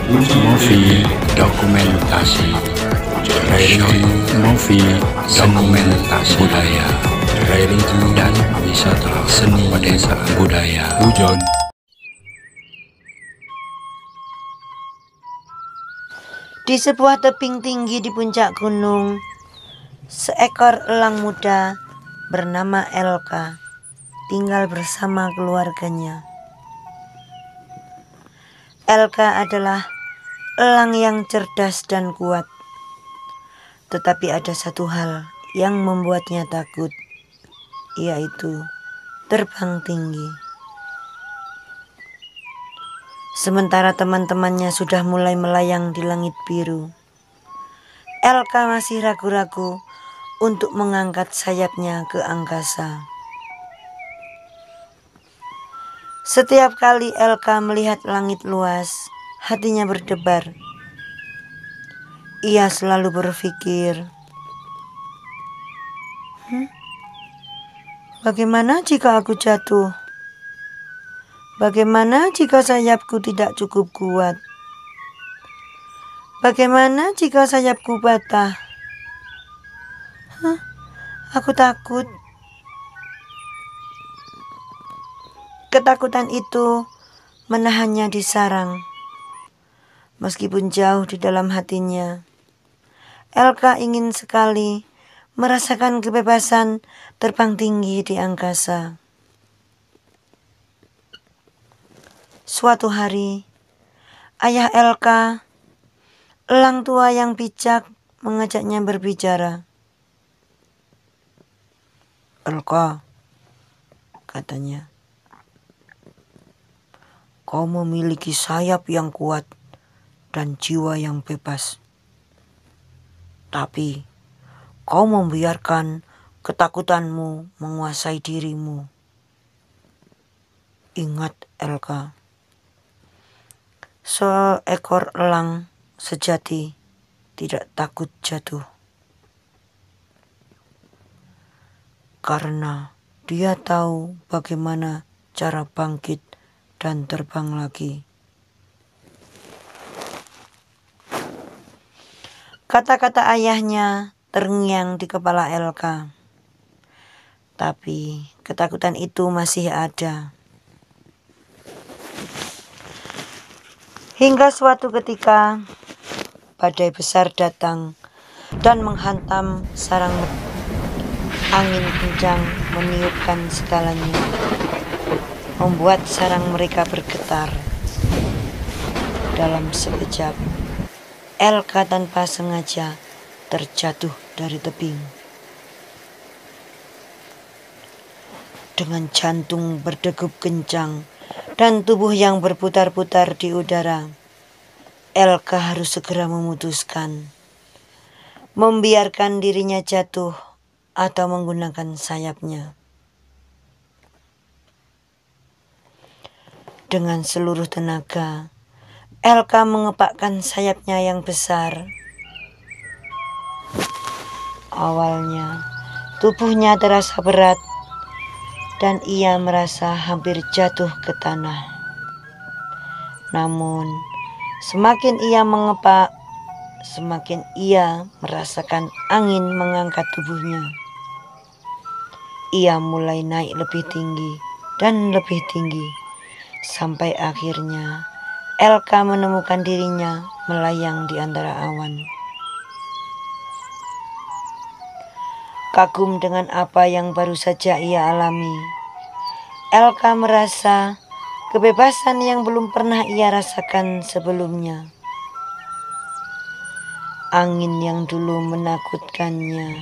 Movie dokumentasi movie dokumentasi budaya, religi dan wisata seni pedesaan budaya Bujon. Di sebuah tebing tinggi di puncak gunung, seekor elang muda bernama Elka tinggal bersama keluarganya. Elka adalah elang yang cerdas dan kuat. Tetapi ada satu hal yang membuatnya takut, yaitu terbang tinggi. Sementara teman-temannya sudah mulai melayang di langit biru, Elka masih ragu-ragu untuk mengangkat sayapnya ke angkasa. Setiap kali Elka melihat langit luas, hatinya berdebar. Ia selalu berpikir, bagaimana jika aku jatuh? Bagaimana jika sayapku tidak cukup kuat? Bagaimana jika sayapku patah? Aku takut. Ketakutan itu menahannya di sarang. Meskipun jauh di dalam hatinya, Elka ingin sekali merasakan kebebasan terbang tinggi di angkasa. Suatu hari, ayah Elka, elang tua yang bijak, mengajaknya berbicara. "Elka," katanya, "kau memiliki sayap yang kuat dan jiwa yang bebas. Tapi kau membiarkan ketakutanmu menguasai dirimu. Ingat, Elka, seekor elang sejati tidak takut jatuh. Karena dia tahu bagaimana cara bangkit dan terbang lagi." Kata-kata ayahnya terngiang di kepala Elka. Tapi ketakutan itu masih ada. Hingga suatu ketika, badai besar datang dan menghantam sarang mereka. Angin kencang meniupkan segalanya, membuat sarang mereka bergetar. Dalam sekejap, Elka tanpa sengaja terjatuh dari tebing. Dengan jantung berdegup kencang dan tubuh yang berputar-putar di udara, Elka harus segera memutuskan membiarkan dirinya jatuh atau menggunakan sayapnya. Dengan seluruh tenaga, Elka mengepakkan sayapnya yang besar. Awalnya, tubuhnya terasa berat dan ia merasa hampir jatuh ke tanah. Namun, semakin ia mengepak, semakin ia merasakan angin mengangkat tubuhnya. Ia mulai naik lebih tinggi dan lebih tinggi, sampai akhirnya Elka menemukan dirinya melayang di antara awan. Kagum dengan apa yang baru saja ia alami, Elka merasa kebebasan yang belum pernah ia rasakan sebelumnya. Angin yang dulu menakutkannya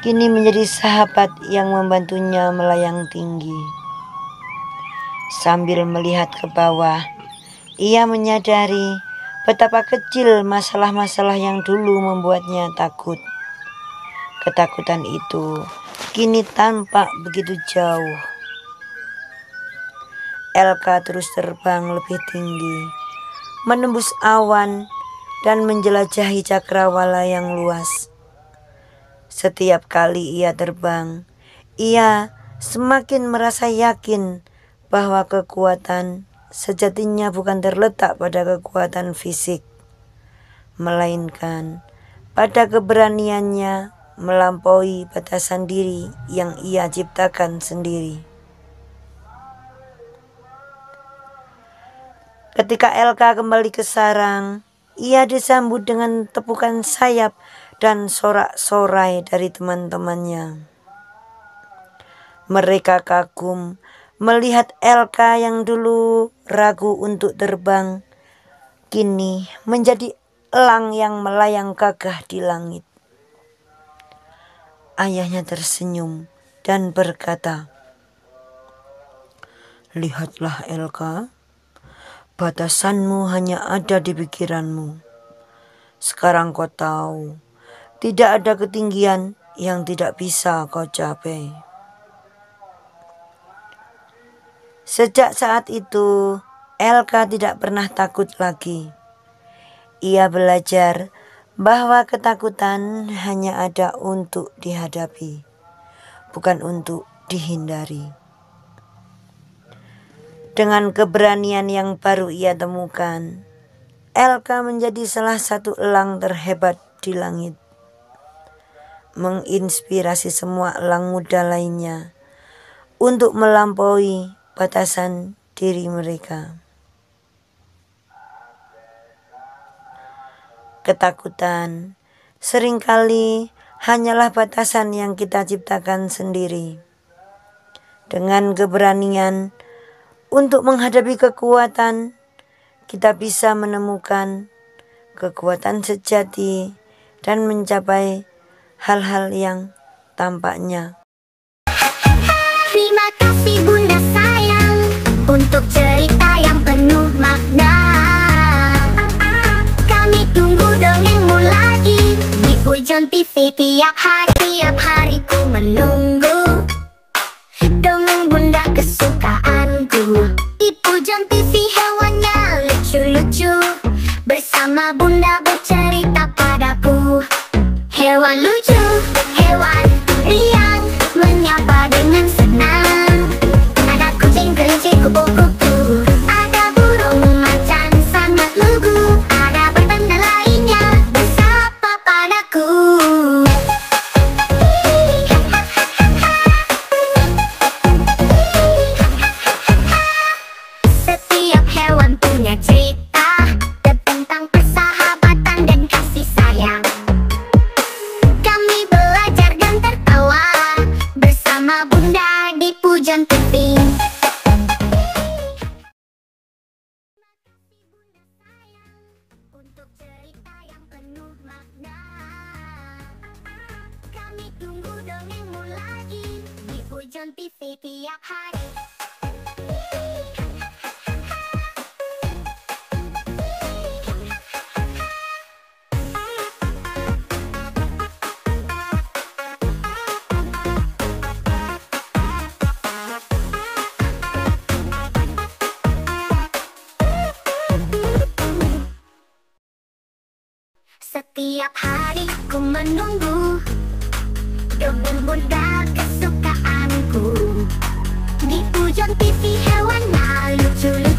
kini menjadi sahabat yang membantunya melayang tinggi. Sambil melihat ke bawah, ia menyadari betapa kecil masalah-masalah yang dulu membuatnya takut. Ketakutan itu kini tampak begitu jauh. Elka terus terbang lebih tinggi, menembus awan dan menjelajahi cakrawala yang luas. Setiap kali ia terbang, ia semakin merasa yakin bahwa kekuatan sejatinya bukan terletak pada kekuatan fisik, melainkan pada keberaniannya melampaui batasan diri yang ia ciptakan sendiri. Ketika Elka kembali ke sarang, ia disambut dengan tepukan sayap dan sorak-sorai dari teman-temannya. Mereka kagum melihat Elka yang dulu ragu untuk terbang, kini menjadi elang yang melayang gagah di langit. Ayahnya tersenyum dan berkata, "Lihatlah Elka, batasanmu hanya ada di pikiranmu. Sekarang kau tahu, tidak ada ketinggian yang tidak bisa kau capai." Sejak saat itu, Elka tidak pernah takut lagi. Ia belajar bahwa ketakutan hanya ada untuk dihadapi, bukan untuk dihindari. Dengan keberanian yang baru ia temukan, Elka menjadi salah satu elang terhebat di langit, menginspirasi semua elang muda lainnya untuk melampaui batasan diri mereka. Ketakutan seringkali hanyalah batasan yang kita ciptakan sendiri. Dengan keberanian untuk menghadapi kekuatan, kita bisa menemukan kekuatan sejati dan mencapai hal-hal yang tampaknya. Terima kasih Bunda sayang untuk cerita yang penuh makna. Kami tunggu dongengmu lagi di Pujon TV tiap hari ku menunggu dongeng Bunda kesukaanku. Di Pujon TV hewannya lucu-lucu, bersama Bunda bercerita padaku. Hewan lucu, hewan riang, menyapa dengan senang. Ada kucing kelinci kupu-kupu, ada burung macan sangat lugu, ada bertanda lainnya bersapa padaku. Setiap hewan punya cerita tentang persahabatan dan kasih sayang. Kami belajar dan tertawa bersama Bunda di Pujon TV. Untuk cerita yang penuh makna, kami tunggu dongengmu lagi di Pujon TV tiap hari. Setiap hari ku menunggu dongeng Bunda kesukaanku. Di Pujon TV hewannya lucu-lucu,